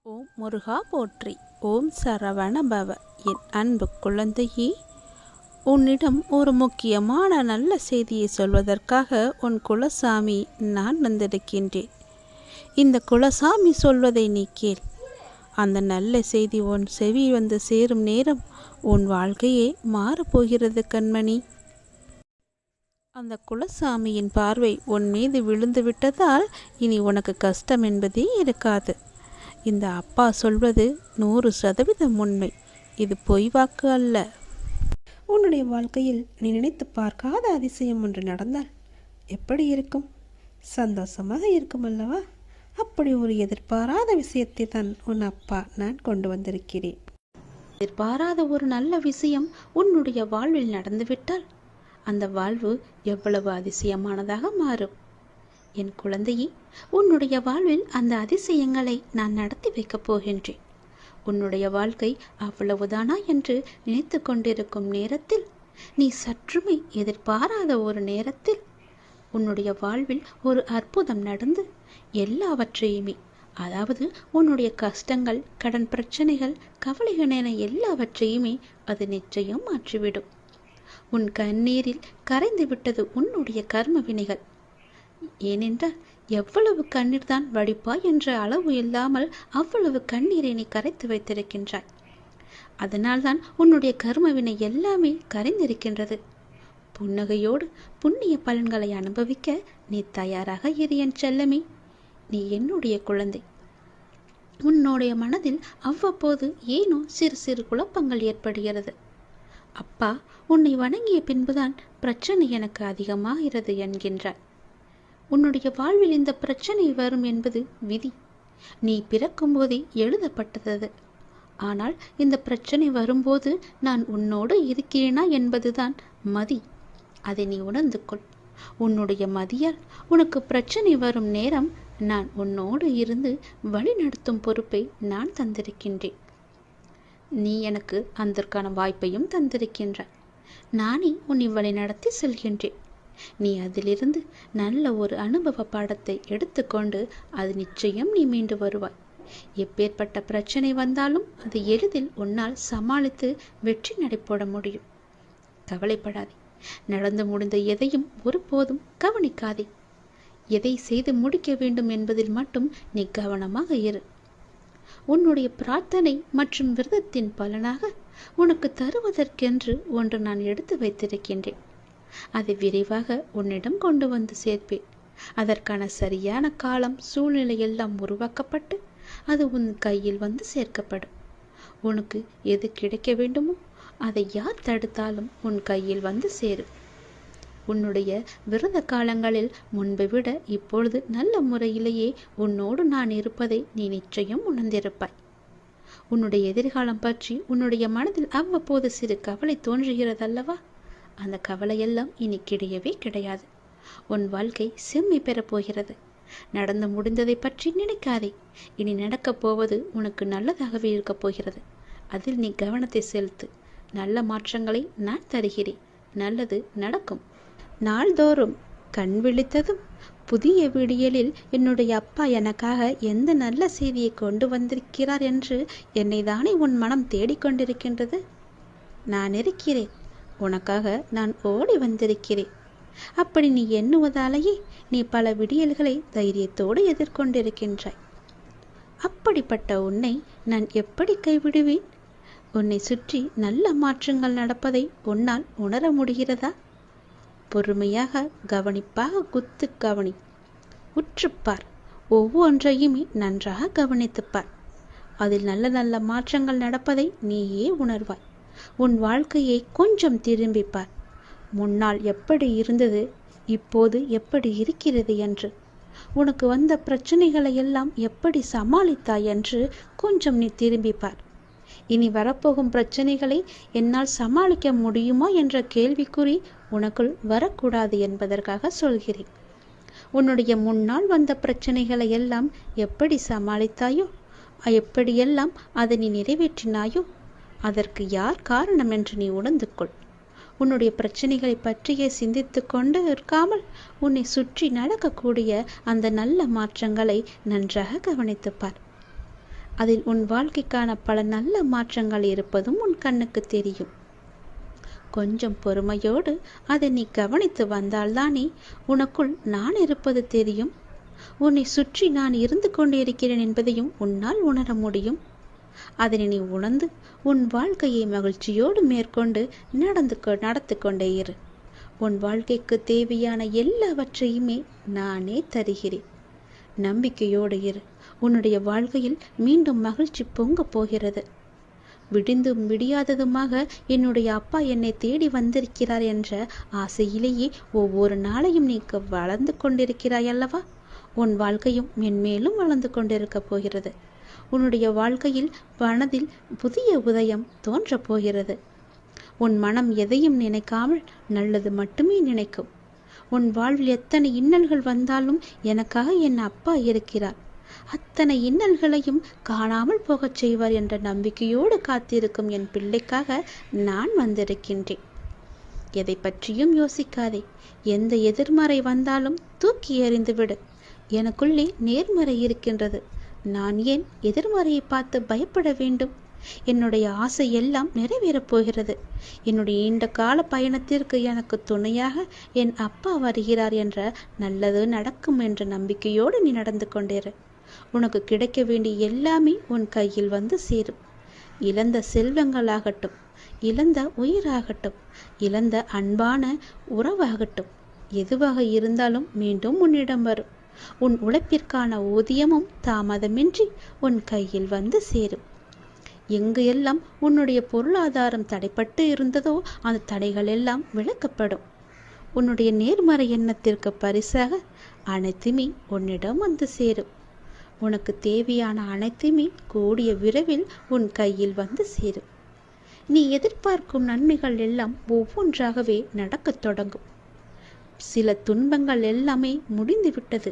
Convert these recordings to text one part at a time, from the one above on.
ஓம் முருகா போற்றி. ஓம் சரவண பவ. என் அன்பு குழந்தையே, உன்னிடம் ஒரு முக்கியமான நல்ல செய்தியை சொல்வதற்காக உன் குலசாமி நான் வந்திருக்கின்றேன். இந்த குலசாமி சொல்வதை நீ கேள். அந்த நல்ல செய்தி உன் செவி வந்து சேரும் நேரம் உன் வாழ்க்கையே மாறப்போகிறது கண்மணி. அந்த குலசாமியின் பார்வை உன் மீது விழுந்து விட்டதால் இனி உனக்கு கஷ்டம் என்பதே இருக்காது. இந்த அப்பா சொல்வது 100% உண்மை. இது பொய் வாக்கு அல்ல. உன்னுடைய வாழ்க்கையில் நீ நினைத்து பார்க்காத அதிசயம் ஒன்று நடந்தால் எப்படி இருக்கும்? சந்தோஷமாக இருக்கும் அல்லவா? அப்படி ஒரு எதிர்பாராத விஷயத்தை தான் உன் அப்பா நான் கொண்டு வந்திருக்கிறேன். எதிர்பாராத ஒரு நல்ல விஷயம் உன்னுடைய வாழ்வில் நடந்துவிட்டால் அந்த வாழ்வு எவ்வளவு அதிசயமானதாக மாறும். என் குழந்தையே, உன்னுடைய வாழ்வில் அந்த அதிசயங்களை நான் நடத்தி வைக்கப் போகின்றேன். உன்னுடைய வாழ்க்கை அவ்வளவுதானா என்று நினைத்து கொண்டிருக்கும் நேரத்தில், நீ சற்றுமே எதிர்பாராத ஒரு நேரத்தில் உன்னுடைய வாழ்வில் ஒரு அற்புதம் நடந்து எல்லாவற்றையுமே, அதாவது உன்னுடைய கஷ்டங்கள், கடன் பிரச்சனைகள், கவலைகள் என எல்லாவற்றையுமே அது நிச்சயம் மாற்றிவிடும். உன் கண்ணீரில் கரைந்து விட்டது உன்னுடைய கர்ம வினைகள். ஏனென்றால் எவ்வளவு கண்ணீர் தான் வடிப்பாய் என்ற அளவு இல்லாமல் அவ்வளவு கண்ணீரை நீ கரைத்து வைத்திருக்கின்றாய். அதனால்தான் உன்னுடைய கர்மவினை எல்லாமே கரைந்திருக்கின்றது. புன்னகையோடு புண்ணிய பலன்களை அனுபவிக்க நீ தயாராக இரு என் செல்லமே. நீ என்னுடைய குழந்தை. உன்னுடைய மனதில் அவ்வப்போது ஏனோ சிறு சிறு குழப்பங்கள் ஏற்படுகிறது. அப்பா, உன்னை வணங்கிய பின்புதான் பிரச்சனை எனக்கு அதிகமாகிறது என்கின்றாய். உன்னுடைய வாழ்வில் இந்த பிரச்சனை வரும் என்பது விதி. நீ பிறக்கும் போதே எழுதப்பட்டது. ஆனால் இந்த பிரச்சனை வரும்போது நான் உன்னோடு இருக்கிறேனா என்பதுதான் மதி. அதை நீ உணர்ந்து கொள். உன்னுடைய மதியால் உனக்கு பிரச்சனை வரும் நேரம் நான் உன்னோடு இருந்து வழி நடத்தும் பொறுப்பை நான் தந்திருக்கின்றேன். நீ எனக்கு அதற்கான வாய்ப்பையும் தந்திருக்கின்றாய். நானே உன்னை வழி நடத்தி செல்கின்றேன். நீ அதிலிருந்து நல்ல ஒரு அனுபவ பாடத்தை எடுத்துக்கொண்டு அது நிச்சயம் நீ மீண்டு வருவாய். எப்பேற்பட்ட பிரச்சனை வந்தாலும் அது எளிதில் உன்னால் சமாளித்து வெற்றி நடைபோட முடியும். கவலைப்படாதே. நடந்து முடிந்த எதையும் ஒருபோதும் கவனிக்காதே. எதை செய்து முடிக்க வேண்டும் என்பதில் மட்டும் நீ கவனமாக இரு. உன்னுடைய பிரார்த்தனை மற்றும் விரதத்தின் பலனாக உனக்கு தருவதற்கென்று ஒன்று நான் எடுத்து வைத்திருக்கின்றேன். அதை விரைவாக உன்னிடம் கொண்டு வந்து சேர்ப்பேன். அதற்கான சரியான காலம், சூழ்நிலை எல்லாம் உருவாக்கப்பட்டு அது உன் கையில் வந்து சேர்க்கப்படும். உனக்கு எது கிடைக்க வேண்டுமோ அதை யார் தடுத்தாலும் உன் கையில் வந்து சேரும். உன்னுடைய விரத காலங்களில் முன்பை விட இப்பொழுது நல்ல முறையிலேயே உன்னோடு நான் இருப்பதை நீ நிச்சயம் உணர்ந்திருப்பாய். உன்னுடைய எதிர்காலம் பற்றி உன்னுடைய மனதில் அவ்வப்போது சிறு கவலை தோன்றுகிறதல்லவா? அந்த கவலையெல்லாம் இனி கிடையவே கிடையாது. உன் வாழ்க்கை செம்மை பெறப்போகிறது. நடந்து முடிந்ததை பற்றி நினைக்காதே. இனி நடக்கப் போவது உனக்கு நல்லதாகவே இருக்கப் போகிறது. அதில் நீ கவனத்தை செலுத்து. நல்ல மாற்றங்களை நான் தருகிறேன். நல்லது நடக்கும். நாள்தோறும் கண் விழித்ததும் புதிய விடியலில் என்னுடைய அப்பா எனக்காக எந்த நல்ல செய்தியை கொண்டு வந்திருக்கிறார் என்று என்னை தானே உன் மனம் தேடிக்கொண்டிருக்கின்றது. நான் இருக்கிறேன். உனக்காக நான் ஓடி வந்திருக்கிறேன். அப்படி நீ எண்ணுவதாலேயே நீ பல விடியல்களை தைரியத்தோடு எதிர்கொண்டிருக்கின்றாய். அப்படிப்பட்ட உன்னை நான் எப்படி கைவிடுவேன்? உன்னை சுற்றி நல்ல மாற்றங்கள் நடப்பதை உன்னால் உணர முடிகிறதா? பொறுமையாக கவனிப்பாக குத்து கவனி. உற்றுப்பார். ஒவ்வொன்றையுமே நன்றாக கவனித்துப்பார். அதில் நல்ல நல்ல மாற்றங்கள் நடப்பதை நீயே உணர்வாய். உன் வாழ்க்கையை கொஞ்சம் திரும்பிப்பார். முன்னால் எப்படி இருந்தது, இப்போது எப்படி இருக்கிறது என்று, உனக்கு வந்த பிரச்சனைகளை எல்லாம் எப்படி சமாளித்தாய் என்று கொஞ்சம் நீ திரும்பிப்பார். இனி வரப்போகும் பிரச்சனைகளை என்னால் சமாளிக்க முடியுமா என்ற கேள்விக்குறி உனக்குள் வரக்கூடாது என்பதற்காக சொல்கிறேன். உன்னுடைய முன்னால் வந்த பிரச்சனைகளை எல்லாம் எப்படி சமாளித்தாயோ, எப்படியெல்லாம் அதை நீ நிறைவேற்றினாயோ, அதற்கு யார் காரணம் என்று நீ உணர்ந்து கொள். உன்னுடைய பிரச்சனைகளை பற்றியே சிந்தித்து கொண்டு இருக்காமல் உன்னை சுற்றி நடக்கக்கூடிய அந்த நல்ல மாற்றங்களை நன்றாக கவனித்துப்பார். அதில் உன் வாழ்க்கைக்கான பல நல்ல மாற்றங்கள் இருப்பதும் உன் கண்ணுக்கு தெரியும். கொஞ்சம் பொறுமையோடு அதை நீ கவனித்து வந்தால்தானே உனக்குள் நான் இருப்பது தெரியும். உன்னை சுற்றி நான் இருந்து கொண்டிருக்கிறேன் என்பதையும் உன்னால் உணர முடியும். அதனை நீ உணர்ந்து உன் வாழ்க்கையை மகிழ்ச்சியோடு மேற்கொண்டு நடத்து கொண்டே இரு. உன் வாழ்க்கைக்கு தேவையான எல்லாவற்றையுமே நானே தருகிறேன். நம்பிக்கையோடு இரு. உன்னுடைய வாழ்க்கையில் மீண்டும் மகிழ்ச்சி பொங்க போகிறது. விடிந்தும் விடியாததுமாக என்னுடைய அப்பா என்னை தேடி வந்திருக்கிறார் என்ற ஆசையிலேயே ஒவ்வொரு நாளையும் நீ வளர்ந்து கொண்டிருக்கிறாய் அல்லவா? உன் வாழ்க்கையும் மென்மேலும் வளர்ந்து கொண்டிருக்க போகிறது. உன்னுடைய வாழ்க்கையில் மனதில் புதிய உதயம் தோன்றப் போகிறது. உன் மனம் எதையும் நினைக்காமல் நல்லது மட்டுமே நினைக்கும். உன் வாழ்வில் எத்தனை இன்னல்கள் வந்தாலும் எனக்காக என் அப்பா இருக்கிறார், அத்தனை இன்னல்களையும் காணாமல் போகச் செய்வார் என்ற நம்பிக்கையோடு காத்திருக்கும் என் பிள்ளைக்காக நான் வந்திருக்கின்றேன். எதை பற்றியும் யோசிக்காதே. எந்த எதிர்மறை வந்தாலும் தூக்கி எறிந்துவிடு. எனக்குள்ளே நேர்மறை இருக்கின்றது. நான் ஏன் எதிர்மறையை பார்த்து பயப்பட வேண்டும்? என்னுடைய ஆசை எல்லாம் நிறைவேறப் போகிறது. என்னுடைய நீண்ட கால பயணத்திற்கு எனக்கு துணையாக என் அப்பா வருகிறார் என்ற நல்லது நடக்கும் என்ற நம்பிக்கையோடு நீ நடந்து கொண்டேரு. உனக்கு கிடைக்க வேண்டிய எல்லாமே உன் கையில் வந்து சேரும். இழந்த செல்வங்களாகட்டும், இழந்த உயிராகட்டும், இழந்த அன்பான உறவாகட்டும், எதுவாக இருந்தாலும் மீண்டும் உன்னிடம் வரும். உன் உழைப்பிற்கான ஊதியமும் தாமதமின்றி உன் கையில் வந்து சேரும். எங்கு எல்லாம் உன்னுடைய பொருளாதாரம் தடைப்பட்டு இருந்ததோ அந்த தடைகள் எல்லாம் விலக்கப்படும். உன்னுடைய நேர்மறை எண்ணத்திற்கு பரிசாக அனைத்துமே உன்னிடம் வந்து சேரும். உனக்கு தேவையான அனைத்துமே கூடிய விரைவில் உன் கையில் வந்து சேரும். நீ எதிர்பார்க்கும் நன்மைகள் எல்லாம் ஒவ்வொன்றாகவே நடக்கத் தொடங்கும். சில துன்பங்கள் எல்லாமே முடிந்துவிட்டது.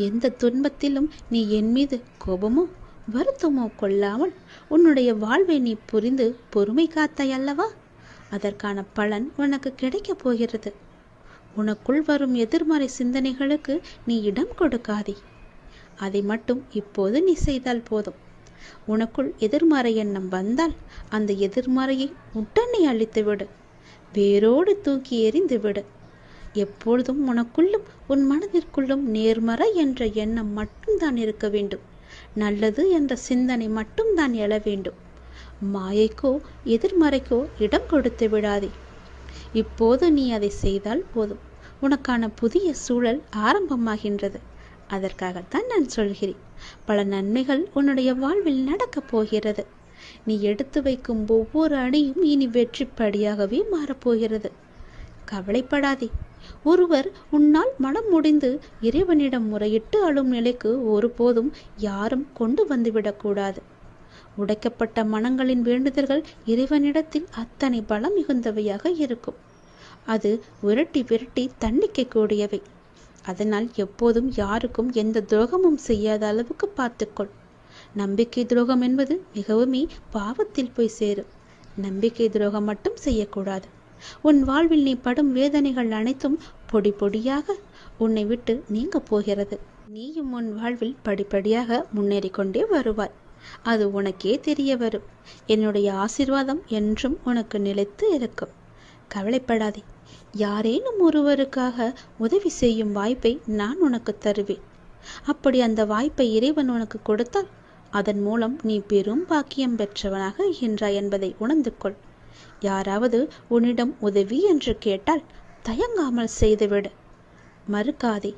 எந்த துன்பத்திலும் நீ என் மீது கோபமோ வருத்தமோ கொள்ளாமல் உன்னுடைய வாழ்வை நீ புரிந்து பொறுமை காத்தாய் அல்லவா? அதற்கான பலன் உனக்கு கிடைக்கப் போகிறது. உனக்குள் வரும் எதிர்மறை சிந்தனைகளுக்கு நீ இடம் கொடுக்காதே. அதை மட்டும் இப்போது நீ செய்தால் போதும். உனக்குள் எதிர்மறை எண்ணம் வந்தால் அந்த எதிர்மறையை உடனே அழித்துவிடு, வேரோடு தூக்கி எறிந்து விடு. எப்பொழுதும் உனக்குள்ளும் உன் மனதிற்குள்ளும் நேர்மறை என்ற எண்ணம் மட்டும்தான் இருக்க வேண்டும். நல்லது என்ற சிந்தனை மட்டும்தான் எழ வேண்டும். மாயைக்கோ எதிர்மறைக்கோ இடம் கொடுத்து விடாதே. இப்போது நீ அதை செய்தால் போதும். உனக்கான புதிய சூழல் ஆரம்பமாகின்றது. அதற்காகத்தான் நான் சொல்கிறேன். பல நன்மைகள் உன்னுடைய வாழ்வில் நடக்கப் போகிறது. நீ எடுத்து வைக்கும் ஒவ்வொரு அடியும் இனி வெற்றிப்படியாகவே மாறப்போகிறது. கவலைப்படாதே. ஒருவர் உன்னால் மனம் முடிந்து இறைவனிடம் முறையிட்டு அழும் நிலைக்கு ஒருபோதும் யாரும் கொண்டு வந்துவிடக்கூடாது. உடைக்கப்பட்ட மனங்களின் வேண்டுதல்கள் இறைவனிடத்தில் அத்தனை பலம் மிகுந்தவையாக இருக்கும். அது விரட்டி விரட்டி தண்டிக்க கூடியவை. அதனால் எப்போதும் யாருக்கும் எந்த துரோகமும் செய்யாத அளவுக்கு பார்த்துக்கொள். நம்பிக்கை துரோகம் என்பது மிகவுமே பாவத்தில் போய் சேரும். நம்பிக்கை துரோகம் மட்டும் செய்யக்கூடாது. உன் வாழ்வில் நீ படும் வேதனைகள் அனைத்தும் பொடி பொடியாக உன்னை விட்டு நீங்க போகிறது. நீயும் உன் வாழ்வில் படிப்படியாக முன்னேறி கொண்டே வருவாய். அது உனக்கே தெரிய வரும். என்னுடைய ஆசீர்வாதம் என்றும் உனக்கு நிலைத்து இருக்கும். கவலைப்படாதே. யாரேனும் ஒருவருக்காக உதவி செய்யும் வாய்ப்பை நான் உனக்கு தருவேன். அப்படி அந்த வாய்ப்பை இறைவன் உனக்கு கொடுத்தால் அதன் மூலம் நீ பெரும் பாக்கியம் பெற்றவனாக இருக்கின்றாய் என்பதை உணர்ந்து கொள். யாராவது உன்னிடம் உதவி என்று கேட்டால் தயங்காமல் செய்துவிடு. மறுக்காதே.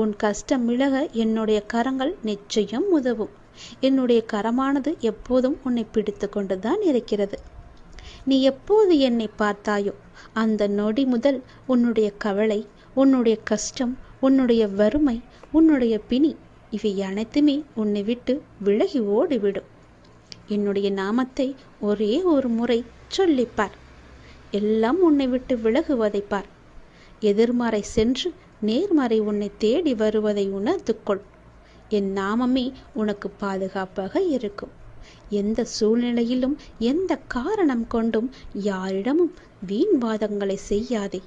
உன் கஷ்டம் விலக என்னுடைய கரங்கள் நிச்சயம் உதவும். என்னுடைய கரமானது எப்போதும் உன்னை பிடித்து கொண்டுதான் இருக்கிறது. நீ எப்போது என்னை பார்த்தாயோ அந்த நொடி முதல் உன்னுடைய கவலை, உன்னுடைய கஷ்டம், உன்னுடைய வறுமை, உன்னுடைய பிணி இவை அனைத்துமே உன்னை விட்டு விலகி ஓடிவிடும். என்னுடைய நாமத்தை ஒரே ஒரு முறை சொல்லிப்பார். எல்லாம் உன்னை விட்டு விலகுவதை பார். எதிர்மறை சென்று நேர்மறை உன்னை தேடி வருவதை உணர்ந்து கொள். என் நாமமே உனக்கு பாதுகாப்பாக இருக்கும். எந்த சூழ்நிலையிலும் எந்த காரணம் கொண்டும் யாரிடமும் வீண் வாதங்களை செய்யாதே.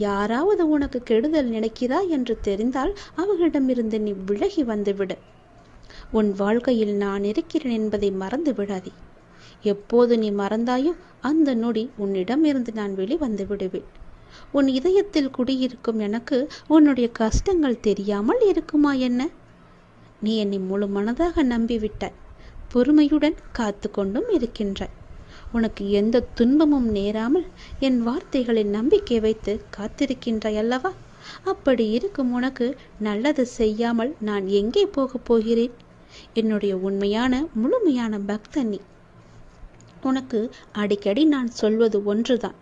யாராவது உனக்கு கெடுதல் நினைக்கிறாய் என்று தெரிந்தால் அவர்களிடமிருந்து நீ விலகி வந்துவிடு. உன் வாழ்க்கையில் நான் இருக்கிறேன் என்பதை மறந்து விடாதே. எப்போது நீ மறந்தாயோ அந்த நொடி உன்னிடமிருந்து நான் வெளிவந்து விடுவேன். உன் இதயத்தில் குடியிருக்கும் எனக்கு உன்னுடைய கஷ்டங்கள் தெரியாமல் இருக்குமா என்ன? நீ என்னை முழு மனதாக நம்பிவிட்டாய். பொறுமையுடன் காத்து கொண்டும் இருக்கின்றாய். உனக்கு எந்த துன்பமும் நேராமல் என் வார்த்தைகளில் நம்பிக்கை வைத்து காத்திருக்கின்றாய் அல்லவா? அப்படி இருக்கும் உனக்கு நல்லது செய்யாமல் நான் எங்கே போகப் போகிறேன்? என்னுடைய உண்மையான முழுமையான பக்தன் நீ. உனக்கு அடிக்கடி நான் சொல்வது ஒன்றுதான்.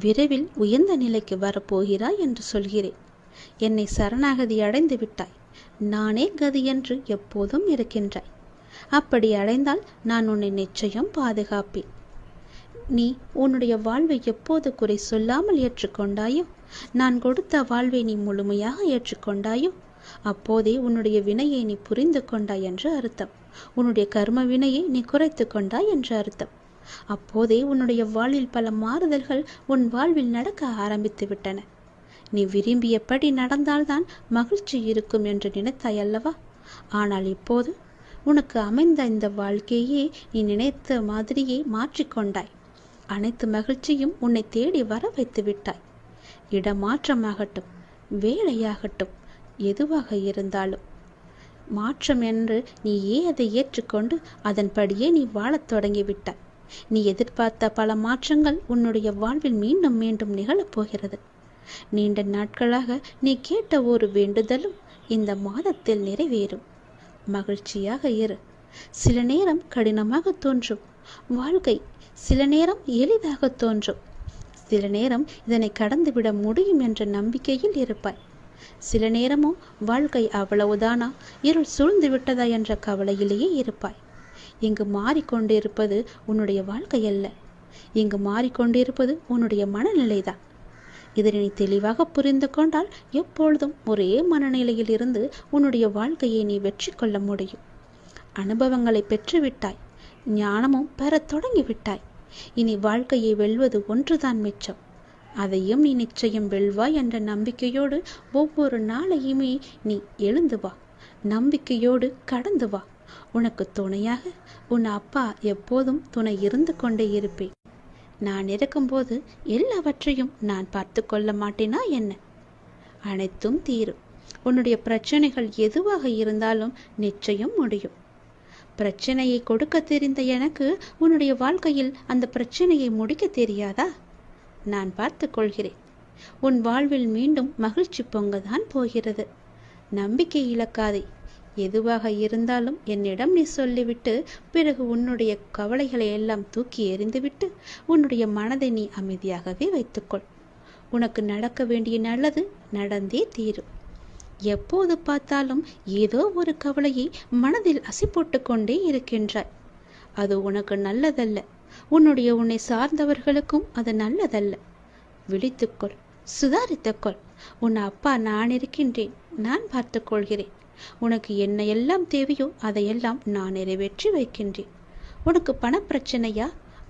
விரைவில் உயர்ந்த நிலைக்கு வரப்போகிறாய் என்று சொல்கிறேன். என்னை சரணாகதி அடைந்து விட்டாய். நானே கதி என்று எப்போதும் இருக்கின்றாய். அப்படி அடைந்தால் நான் உன்னை நிச்சயம் பாதுகாப்பேன். நீ உன்னுடைய வாழ்வை எப்போது குறை சொல்லாமல் ஏற்றுக்கொண்டாயோ, நான் கொடுத்த வாழ்வை நீ முழுமையாக ஏற்றுக்கொண்டாயோ, அப்போதே உன்னுடைய வினையை நீ புரிந்து கொண்டாய் என்று அர்த்தம். உன்னுடைய கர்ம வினையை நீ குறைத்து கொண்டாய் என்று அர்த்தம். அப்போதே உன்னுடைய வாழ்வில் பல மாறுதல்கள் உன் வாழ்வில் நடக்க ஆரம்பித்து விட்டன. நீ விரும்பியபடி நடந்தால்தான் மகிழ்ச்சி இருக்கும் என்று நினைத்தாய் அல்லவா? ஆனால் இப்போது உனக்கு அமைந்த இந்த வாழ்க்கையே நீ நினைத்த மாதிரியே மாற்றிக்கொண்டாய். அனைத்து மகிழ்ச்சியும் உன்னை தேடி வர வைத்து விட்டாய். இடமாற்றமாகட்டும், வேலையாகட்டும், எதுவாக இருந்தாலும் மாற்றம் என்று நீயே அதை ஏற்றுக்கொண்டு அதன்படியே நீ வாழத் தொடங்கிவிட்டாய். நீ எதிர்பார்த்த பல மாற்றங்கள் உன்னுடைய வாழ்வில் மீண்டும் மீண்டும் நிகழப்போகிறது. நீண்ட நாட்களாக நீ கேட்ட ஒரு வேண்டுதலும் இந்த மாதத்தில் நிறைவேறும். மகிழ்ச்சியாக இரு. சில நேரம் கடினமாக தோன்றும் வாழ்க்கை, சில நேரம் எளிதாக தோன்றும். சில நேரம் இதனை கடந்துவிட முடியும் என்ற நம்பிக்கையில் இருப்பாய். சில நேரமும் வாழ்க்கை அவ்வளவுதானா, இருள் சூழ்ந்து விட்டதா என்ற கவலையிலேயே இருப்பாய். இங்கு மாறிக்கொண்டிருப்பது உன்னுடைய வாழ்க்கை அல்ல. இங்கு மாறிக்கொண்டிருப்பது உன்னுடைய மனநிலைதான். இதனை நீ தெளிவாக புரிந்து கொண்டால் எப்பொழுதும் ஒரே மனநிலையில் இருந்து உன்னுடைய வாழ்க்கையை நீ வெற்றி கொள்ள முடியும். அனுபவங்களை பெற்றுவிட்டாய். ஞானமும் பெறத் தொடங்கிவிட்டாய். இனி வாழ்க்கையை வெல்வது ஒன்றுதான் மிச்சம். அதையும் நீ நிச்சயம் வெல்வாய் என்ற நம்பிக்கையோடு ஒவ்வொரு நாளையுமே நீ எழுந்து வா. நம்பிக்கையோடு கடந்து வா. உனக்கு துணையாக உன் அப்பா எப்போதும் துணை இருந்து கொண்டே இருப்பேன். நான் இருக்கும்போது எல்லாவற்றையும் நான் பார்த்து கொள்ள மாட்டேனா என்ன? அனைத்தும் தீரும். உன்னுடைய பிரச்சனைகள் எதுவாக இருந்தாலும் நிச்சயம் முடியும். பிரச்சனையை கொடுக்க தெரிந்த எனக்கு உன்னுடைய வாழ்க்கையில் அந்த பிரச்சனையை முடிக்க தெரியாதா? நான் பார்த்து கொள்கிறேன். உன் வாழ்வில் மீண்டும் மகிழ்ச்சி பொங்கதான் போகிறது. நம்பிக்கை இழக்காதே. எதுவாக இருந்தாலும் என்னிடம் நீ சொல்லிவிட்டு பிறகு உன்னுடைய கவலைகளை எல்லாம் தூக்கி எறிந்துவிட்டு உன்னுடைய மனதை நீ அமைதியாகவே வைத்துக்கொள். உனக்கு நடக்க வேண்டிய நல்லது நடந்தே தீரும். எப்போது பார்த்தாலும் ஏதோ ஒரு கவலையை மனதில் அசை போட்டு கொண்டே இருக்கின்றாய். அது உனக்கு நல்லதல்ல. உன்னை சார்ந்தவர்களுக்கும் அது நல்லதல்ல. விழித்துக்கொள், சுதாரித்துக்கொள். உன் அப்பா நான் இருக்கின்றேன். நான் பார்த்து கொள்கிறேன். உனக்கு என்ன எல்லாம் தேவையோ அதையெல்லாம் நான் நிறைவேற்றி வைக்கின்றேன். உனக்கு பணப்பிரச்சனையா?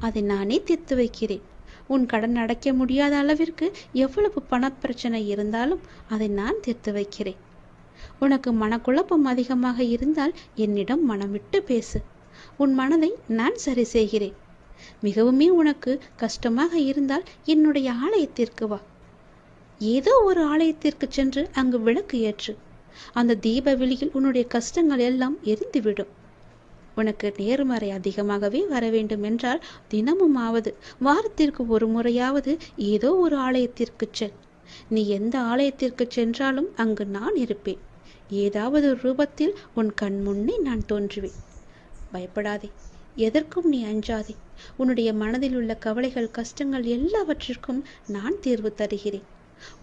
அதை நானே தீர்த்து வைக்கிறேன். உன் கடன் அடைக்க முடியாத அளவிற்கு எவ்வளவு பணப்பிரச்சனை இருந்தாலும் அதை நான் தீர்த்து வைக்கிறேன். உனக்கு மனக்குழப்பம் அதிகமாக இருந்தால் என்னிடம் மனம் விட்டு பேசு. உன் மனதை நான் சரி செய்கிறேன். மிகவுமே உனக்கு கஷ்டமாக இருந்தால் என்னுடைய ஆலயத்திற்கு வா. ஏதோ ஒரு ஆலயத்திற்கு சென்று அங்கு விளக்கு ஏற்று. அந்த தீப வெளியில் உன்னுடைய கஷ்டங்கள் எல்லாம் எரிந்துவிடும். உனக்கு நேர்மறை அதிகமாகவே வர வேண்டும் என்றால் தினமும் ஆவது வாரத்திற்கு ஒரு முறையாவது ஏதோ ஒரு ஆலயத்திற்கு செல். நீ எந்த ஆலயத்திற்கு சென்றாலும் அங்கு நான் இருப்பேன். ஏதாவது ரூபத்தில் உன் கண் முன்னே நான் தோன்றுவேன். பயப்படாதே. எதற்கும் நீ அஞ்சாதே. உன்னுடைய மனதில் உள்ள கவலைகள், கஷ்டங்கள் எல்லாவற்றிற்கும் நான் தீர்வு தருகிறேன்.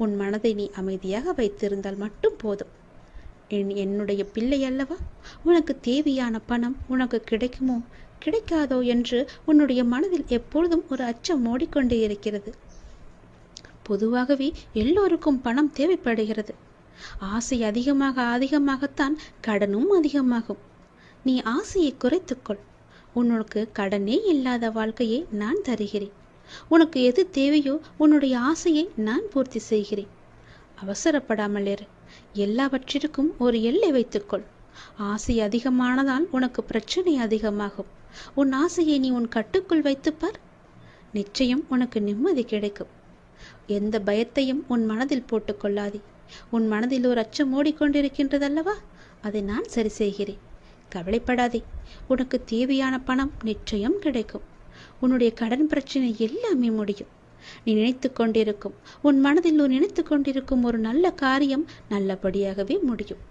உன் மனதை நீ அமைதியாக வைத்திருந்தால் மட்டும் போதும். என்னுடைய பிள்ளை அல்லவா? உனக்கு தேவையான பணம் உனக்கு கிடைக்குமோ கிடைக்காதோ என்று உன்னுடைய மனதில் எப்பொழுதும் ஒரு அச்சம் ஓடிக்கொண்டே இருக்கிறது. பொதுவாகவே எல்லோருக்கும் பணம் தேவைப்படுகிறது. ஆசை அதிகமாகத்தான் கடனும் அதிகமாகும். நீ ஆசையை குறைத்துக்கொள். உனக்கு கடனே இல்லாத வாழ்க்கையை நான் தருகிறேன். உனக்கு எது தேவையோ உன்னுடைய ஆசையை நான் பூர்த்தி செய்கிறேன். அவசரப்படாமல் இரு. எல்லாவற்றிற்கும் ஒரு எல்லை வைத்துக்கொள். ஆசை அதிகமானதால் உனக்கு பிரச்சனை அதிகமாகும். உன் ஆசையை நீ உன் கட்டுக்குள் வைத்துப்பார், நிச்சயம் உனக்கு நிம்மதி கிடைக்கும். எந்த பயத்தையும் உன் மனதில் போட்டுக்கொள்ளாதே. உன் மனதில் ஒரு அச்சம் ஓடிக்கொண்டிருக்கின்றதல்லவா, அதை நான் சரி செய்கிறேன். கவலைப்படாதே, உனக்கு தேவையான பணம் நிச்சயம் கிடைக்கும். உன்னுடைய கடன் பிரச்சனை எல்லாமே முடியும். நீ நினைத்து கொண்டிருக்கும், உன் மனதில் நினைத்து கொண்டிருக்கும் ஒரு நல்ல காரியம் நல்லபடியாகவே முடியும்.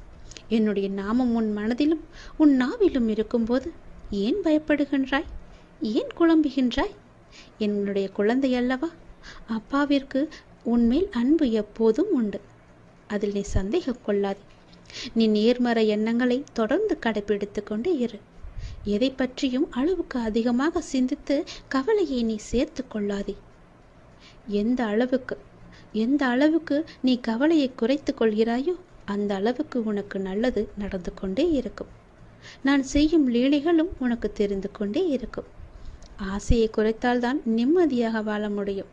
என்னுடைய நாமம் உன் மனதிலும் உன் நாவிலும் இருக்கும்போது ஏன் பயப்படுகின்றாய்? ஏன் குழம்புகின்றாய்? என்னுடைய குழந்தை அல்லவா, அப்பாவிற்கு உன்மேல் அன்பு எப்போதும் உண்டு. அதில் நீ சந்தேகம் கொள்ளாதே. நீ நேர்மறை எண்ணங்களை தொடர்ந்து கடைபிடித்து கொண்டே இரு. எதை பற்றியும் அளவுக்கு அதிகமாக சிந்தித்து கவலையை நீ சேர்த்து கொள்ளாதே. எந்த அளவுக்கு நீ கவலையை குறைத்து கொள்கிறாயோ அந்த அளவுக்கு உனக்கு நல்லது நடந்து கொண்டே இருக்கும். நான் செய்யும் லீலைகளும் உனக்கு தெரிந்து கொண்டே இருக்கும். ஆசையை குறைத்தால்தான் நிம்மதியாக வாழ முடியும்.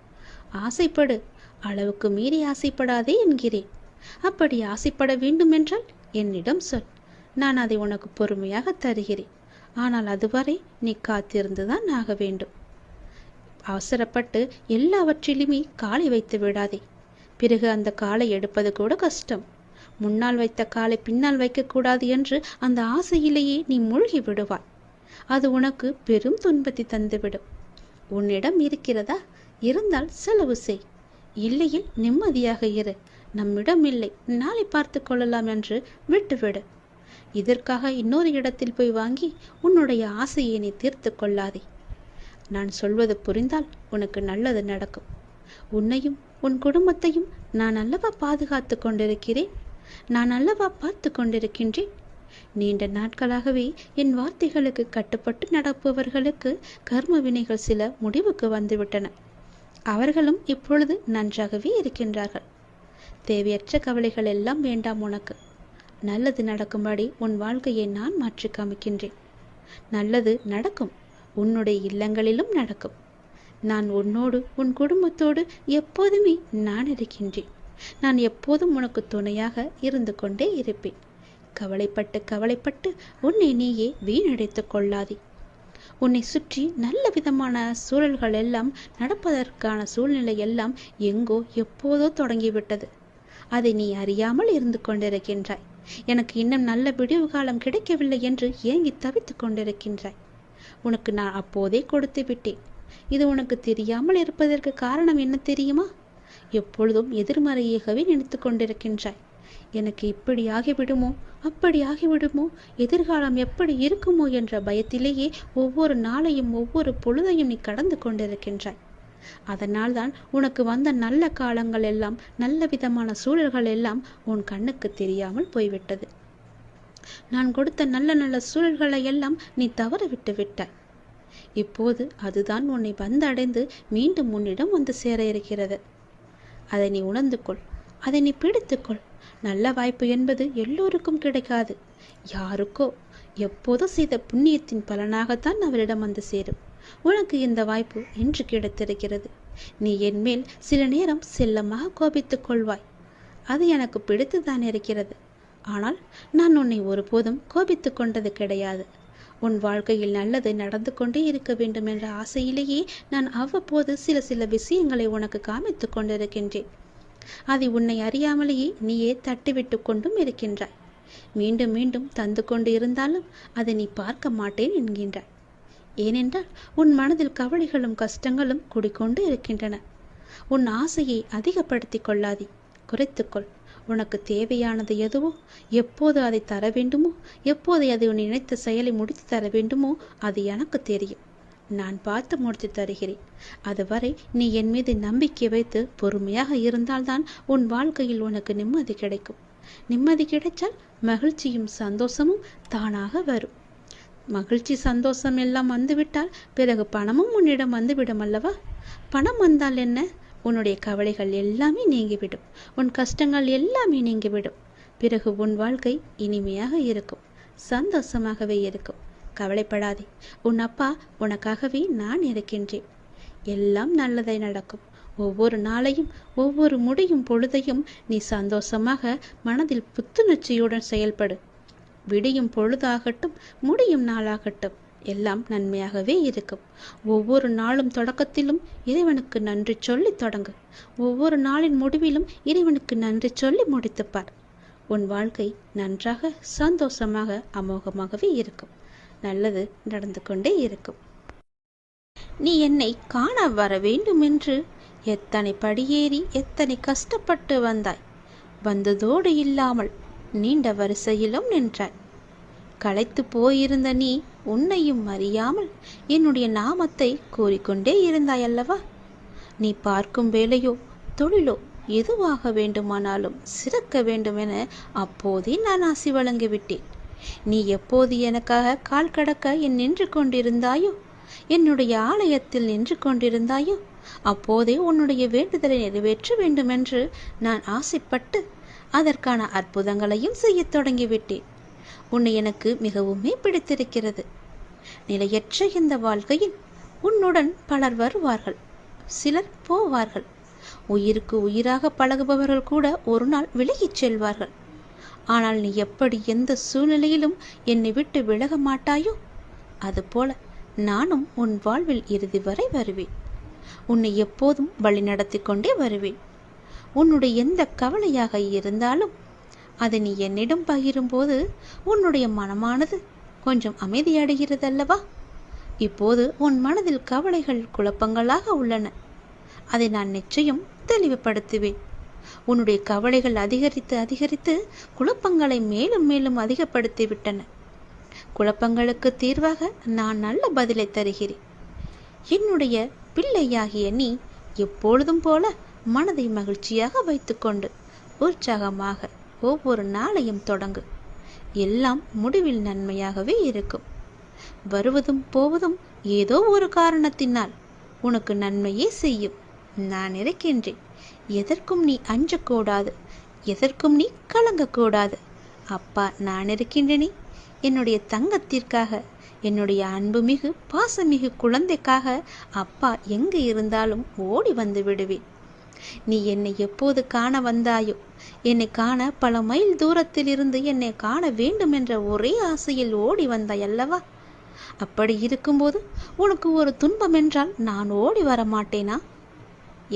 ஆசைப்படு, அளவுக்கு மீறி ஆசைப்படாதே என்கிறேன். அப்படி ஆசைப்பட வேண்டும் என்றால் என்னிடம் சொல், நான் அதை உனக்கு பொறுமையாக தருகிறேன். ஆனால் அதுவரை நீ காத்திருந்துதான் ஆக வேண்டும். அவசரப்பட்டு எல்லாவற்றிலுமே காலை வைத்து விடாதே. பிறகு அந்த காலை எடுப்பது கூட கஷ்டம். முன்னால் வைத்த காலை பின்னால் வைக்கக்கூடாது என்று அந்த ஆசையிலேயே நீ மூழ்கி விடுவாய். அது உனக்கு பெரும் துன்பத்தை தந்துவிடும். உன்னிடம் இருக்கிறதா? இருந்தால் செலவு செய், இல்லையில் நிம்மதியாக இரு. நம்மிடம் இல்லை, நாளை பார்த்து கொள்ளலாம் என்று விட்டுவிடு. இதற்காக இன்னொரு இடத்தில் போய் வாங்கி உன்னுடைய ஆசையை நீ தீர்த்து கொள்ளாதே. நான் சொல்வது புரிந்தால் உனக்கு நல்லது நடக்கும். உன்னையும் உன் குடும்பத்தையும் நான் அல்லவா பாதுகாத்து கொண்டிருக்கிறேன், நான் அல்லவா பார்த்து கொண்டிருக்கின்றேன். நீண்ட நாட்களாகவே என் வார்த்தைகளுக்கு கட்டுப்பட்டு நடப்பவர்களுக்கு கர்ம வினைகள் சில முடிவுக்கு வந்துவிட்டன. அவர்களும் இப்பொழுது நன்றாகவே இருக்கின்றார்கள். தேவையற்ற கவலைகள் எல்லாம் வேண்டாம் உனக்கு. நல்லது நடக்கும்படி உன் வாழ்க்கையை நான் மாற்றி காமிக்கின்றேன். நல்லது நடக்கும், உன்னுடைய இல்லங்களிலும் நடக்கும். நான் உன்னோடு உன் குடும்பத்தோடு எப்போதுமே நான் இருக்கின்றேன். நான் எப்போதும் உனக்கு துணையாக இருந்து கொண்டே இருப்பேன். கவலைப்பட்டு உன்னை நீயே வீணடைத்து கொள்ளாதே. உன்னை சுற்றி நல்ல விதமான சூழல்கள் எல்லாம் நடப்பதற்கான சூழ்நிலை எல்லாம் எங்கோ எப்போதோ தொடங்கிவிட்டது. அதை நீ அறியாமல் இருந்து கொண்டிருக்கின்றாய். எனக்கு இன்னும் நல்ல விடிவு காலம் கிடைக்கவில்லை என்று ஏங்கி தவித்து கொண்டிருக்கின்றாய். உனக்கு நான் அப்போதே கொடுத்து விட்டேன். இது உனக்கு தெரியாமல் இருப்பதற்கு காரணம் என்ன தெரியுமா? எப்பொழுதும் எதிர்மறையாகவே நினைத்து கொண்டிருக்கின்றாய். எனக்கு இப்படி ஆகிவிடுமோ, அப்படி ஆகிவிடுமோ, எதிர்காலம் எப்படி இருக்குமோ என்ற பயத்திலேயே ஒவ்வொரு நாளையும் ஒவ்வொரு பொழுதையும் நீ கடந்து கொண்டிருக்கின்றாய். அதனால்தான் உனக்கு வந்த நல்ல காலங்கள் எல்லாம், நல்ல விதமான சூழல்கள் எல்லாம் உன் கண்ணுக்கு தெரியாமல் போய்விட்டது. நான் கொடுத்த நல்ல நல்ல சூழல்களை எல்லாம் நீ தவற விட்டு விட்டாய். இப்போது அதுதான் உன்னை வந்தடைந்து மீண்டும் உன்னிடம் வந்து சேர இருக்கிறது. அதை நீ உணர்ந்து கொள், அதை நீ பிடித்துக்கொள். நல்ல வாய்ப்பு என்பது எல்லோருக்கும் கிடைக்காது. யாருக்கோ எப்போதோ செய்த புண்ணியத்தின் பலனாகத்தான் அவரிடம் வந்து சேரும். உனக்கு இந்த வாய்ப்பு இன்று கிடைத்திருக்கிறது. நீ என் மேல் சில நேரம் செல்லமாக கோபித்துக் கொள்வாய். அது எனக்கு பிடித்துதான் இருக்கிறது. ஆனால் நான் உன்னை ஒருபோதும் கோபித்து கொண்டது கிடையாது. உன் வாழ்க்கையில் நல்லது நடந்து கொண்டே இருக்க வேண்டும் என்ற ஆசையிலேயே நான் அவ்வப்போது சில விஷயங்களை உனக்கு காமித்து கொண்டிருக்கின்றேன். அதை உன்னை அறியாமலேயே நீயே தட்டிவிட்டு கொண்டும் இருக்கின்றாய். மீண்டும் மீண்டும் தந்து கொண்டு இருந்தாலும் அதை நீ பார்க்க மாட்டேன் என்கின்றாய். ஏனென்றால் உன் மனதில் கவலைகளும் கஷ்டங்களும் குடிக்கொண்டு இருக்கின்றன. உன் ஆசையை அதிகப்படுத்தி கொள்ளாதே, குறைத்துக்கொள். உனக்கு தேவையானது எதுவோ, எப்போது அதை தர வேண்டுமோ, எப்போது அதை உன் நினைத்த செயலை முடித்து தர வேண்டுமோ அது எனக்கு தெரியும். நான் பார்த்து முடித்து தருகிறேன். அதுவரை நீ என் மீது நம்பிக்கை வைத்து பொறுமையாக இருந்தால்தான் உன் வாழ்க்கையில் உனக்கு நிம்மதி கிடைக்கும். நிம்மதி கிடைச்சால் மகிழ்ச்சியும் சந்தோஷமும் தானாக வரும். மகிழ்ச்சி சந்தோஷம் எல்லாம் வந்துவிட்டால் பிறகு பணமும் உன்னிடம் வந்துவிடும் அல்லவா? பணம் வந்தால் என்ன? உன்னுடைய கவலைகள் எல்லாமே நீங்கிவிடும். உன் கஷ்டங்கள் எல்லாமே நீங்கிவிடும். பிறகு உன் வாழ்க்கை இனிமையாக இருக்கும், சந்தோஷமாகவே இருக்கும். கவலைப்படாதே. உன் அப்பா உனக்காகவே நான் இருக்கின்றேன். எல்லாம் நல்லதை நடக்கும். ஒவ்வொரு நாளையும் ஒவ்வொரு முடியும் பொழுதையும் நீ சந்தோஷமாக மனதில் புத்துணர்ச்சியுடன் செயல்படு. விடியும் பொழுதாகட்டும், முடியும் நாளாகட்டும், எல்லாம் நன்மையாகவே இருக்கும். ஒவ்வொரு நாளும் தொடக்கத்திலும் இறைவனுக்கு நன்றி சொல்லி தொடங்கு. ஒவ்வொரு நாளின் முடிவிலும் இறைவனுக்கு நன்றி சொல்லி முடித்துப்பார். உன் வாழ்க்கை நன்றாக, சந்தோஷமாக, அமோகமாகவே இருக்கும். நல்லது நடந்து கொண்டே இருக்கும். நீ என்னை காண வர வேண்டும் என்று எத்தனை படியேறி எத்தனை கஷ்டப்பட்டு வந்தாய். வந்ததோடு இல்லாமல் நீண்ட வரிசையிலும் நின்றாய். களைத்து போயிருந்த நீ உன்னையும் அறியாமல் என்னுடைய நாமத்தை கூறிக்கொண்டே இருந்தாய் அல்லவா? நீ பார்க்கும் வேலையோ தொழிலோ எதுவாக வேண்டுமானாலும் சிறக்க வேண்டுமென அப்போதே நான் ஆசி வழங்கிவிட்டேன். நீ எப்போது எனக்காக கால் கடக்க என் நின்று கொண்டிருந்தாயோ, என்னுடைய ஆலயத்தில் நின்று கொண்டிருந்தாயோ, அப்போதே உன்னுடைய வேண்டுதலை நிறைவேற்ற வேண்டுமென்று நான் ஆசைப்பட்டு அதற்கான அற்புதங்களையும் செய்ய தொடங்கிவிட்டேன். உன்னை எனக்கு மிகவுமே பிடித்திருக்கிறது. நிலையற்ற இந்த வாழ்க்கையில் உன்னுடன் பலர் வருவார்கள், சிலர் போவார்கள். உயிருக்கு உயிராக பழகுபவர்கள் கூட ஒரு நாள் விலகிச் செல்வார்கள். ஆனால் நீ எப்படி எந்த சூழ்நிலையிலும் என்னை விட்டு விலக மாட்டாயோ, அதுபோல நானும் உன் வாழ்வில் இறுதி வரை வருவேன். உன்னை எப்போதும் வழி நடத்தி கொண்டே வருவேன். உன்னுடைய எந்த கவலையாக இருந்தாலும் அதை நீ என்னிடம் பகிரும்போது உன்னுடைய மனமானது கொஞ்சம் அமைதியடைகிறது அல்லவா? இப்போது உன் மனதில் கவலைகள் குழப்பங்களாக உள்ளன. அதை நான் நிச்சயம் தெளிவுபடுத்துவேன். உன்னுடைய கவலைகள் அதிகரித்து அதிகரித்து குழப்பங்களை மேலும் மேலும் அதிகப்படுத்தி விட்டன. குழப்பங்களுக்கு தீர்வாக நான் நல்ல பதிலை தருகிறேன். என்னுடைய பிள்ளையாகிய நீ எப்பொழுதும் போல மனதை மகிழ்ச்சியாக வைத்துக்கொண்டு உற்சாகமாக ஒவ்வொரு நாளையும் தொடங்கு. எல்லாம் முடிவில் நன்மையாகவே இருக்கும். வருவதும் போவதும் ஏதோ ஒரு காரணத்தினால் உனக்கு நன்மையே செய்யும். நான் இருக்கின்றேன். எதற்கும் நீ அஞ்சக்கூடாது, எதற்கும் நீ கலங்கக்கூடாது. அப்பா நான் இருக்கின்றேனே. என்னுடைய தங்கத்திற்காக, என்னுடைய அன்புமிகு பாசமிகு குழந்தைக்காக அப்பா எங்கு இருந்தாலும் ஓடி வந்து விடுவேன். நீ என்னை எப்போது காண வந்தாயோ, என்னை காண பல மைல் தூரத்தில் இருந்து என்னை காண வேண்டும் என்ற ஒரே ஆசையில் ஓடி வந்தாய் அல்லவா? அப்படி இருக்கும்போது உனக்கு ஒரு துன்பம் என்றால் நான் ஓடி வர மாட்டேனா?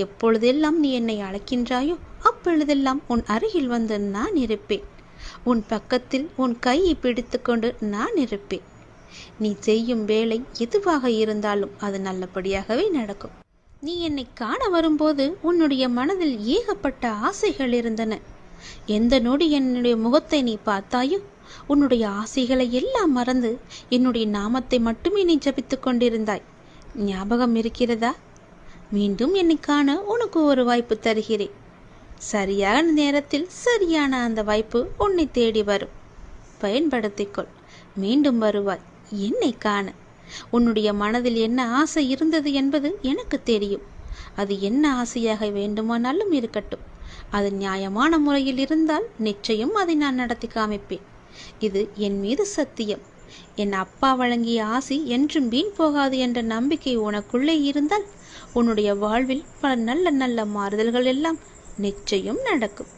எப்பொழுதெல்லாம் நீ என்னை அழைக்கின்றாயோ அப்பொழுதெல்லாம் உன் அருகில் வந்து நான் இருப்பேன். உன் பக்கத்தில் உன் கையை பிடித்து கொண்டு நான் இருப்பேன். நீ செய்யும் வேலை எதுவாக இருந்தாலும் அது நல்லபடியாகவே நடக்கும். நீ என்னை காண வரும்போது உன்னுடைய மனதில் ஏகப்பட்ட ஆசைகள் இருந்தன. எந்த நொடி என்னுடைய முகத்தை நீ பார்த்தாயோ உன்னுடைய ஆசைகளை எல்லாம் மறந்து என்னுடைய நாமத்தை மட்டுமே நீ ஜபித்து கொண்டிருந்தாய். ஞாபகம் இருக்கிறதா? மீண்டும் என்னை காண உனக்கு ஒரு வாய்ப்பு தருகிறேன். சரியான நேரத்தில் சரியான அந்த வாய்ப்பு உன்னை தேடி வரும். பயன்படுத்திக்கொள். மீண்டும் வருவாய் என்னை காண. உன்னுடைய மனதில் என்ன ஆசை இருந்தது என்பது எனக்கு தெரியும். அது என்ன ஆசையாக வேண்டுமானாலும் இருக்கட்டும். அது நியாயமான முறையில் இருந்தால் நிச்சயம் அதை நான் நடத்தி காமிப்பேன். இது என் மீது சத்தியம். என் அப்பா வழங்கிய ஆசி என்றும் வீண் போகாது என்ற நம்பிக்கை உனக்குள்ளே இருந்தால் உன்னுடைய வாழ்வில் பல நல்ல நல்ல மாறுதல்கள் எல்லாம் நிச்சயம் நடக்கும்.